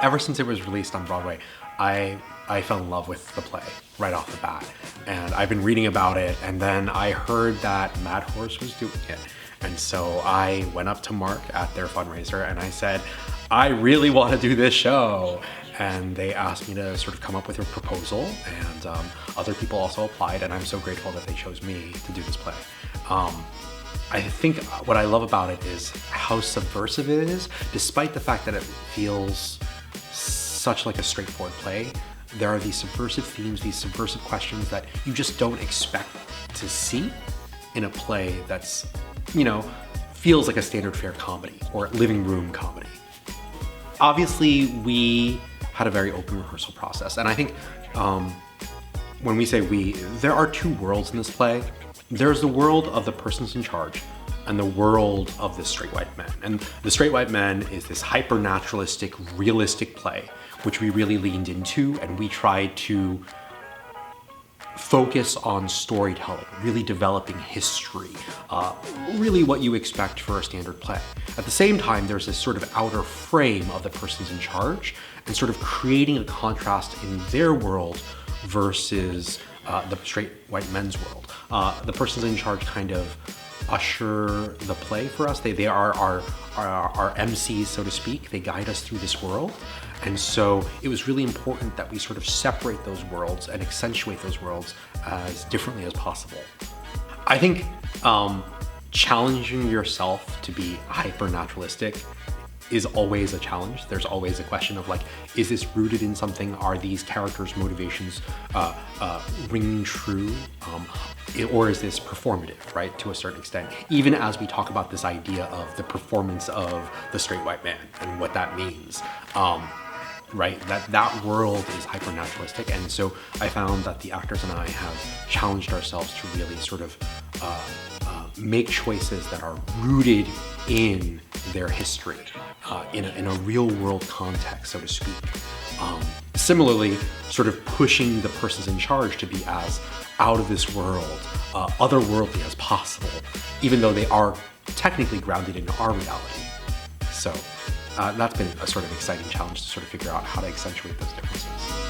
ever since it was released on Broadway, I fell in love with the play right off the bat. And I've been reading about it, and then I heard that Mad Horse was doing it. And so I went up to Mark at their fundraiser and I said, I really want to do this show. And they asked me to sort of come up with a proposal, and other people also applied, and I'm so grateful that they chose me to do this play. I think what I love about it is how subversive it is, despite the fact that it feels such like a straightforward play. There are these subversive themes, these subversive questions that you just don't expect to see in a play that's, you know, feels like a standard fare comedy or living room comedy. Obviously, we had a very open rehearsal process, and I think when we say we, there are two worlds in this play. There's the world of the persons in charge and the world of the straight white men. And the straight white men is this hyper-naturalistic, realistic play, which we really leaned into, and we tried to focus on storytelling, really developing history, really what you expect for a standard play. At the same time, there's this sort of outer frame of the persons in charge and sort of creating a contrast in their world versus the straight white men's world. The persons in charge kind of usher the play for us. They are our MCs, so to speak. They guide us through this world. And so it was really important that we sort of separate those worlds and accentuate those worlds as differently as possible. I think challenging yourself to be hyper-naturalistic is always a challenge. There's always a question of like, is this rooted in something? Are these characters' motivations ringing true? Or is this performative, right, to a certain extent? Even as we talk about this idea of the performance of the straight white man and what that means. Right, that world is hyper-naturalistic, and so I found that the actors and I have challenged ourselves to really sort of make choices that are rooted in their history, in a real-world context, so to speak. Similarly, sort of pushing the persons in charge to be as out of this world, otherworldly as possible, even though they are technically grounded in our reality. So that's been a sort of exciting challenge to sort of figure out how to accentuate those differences.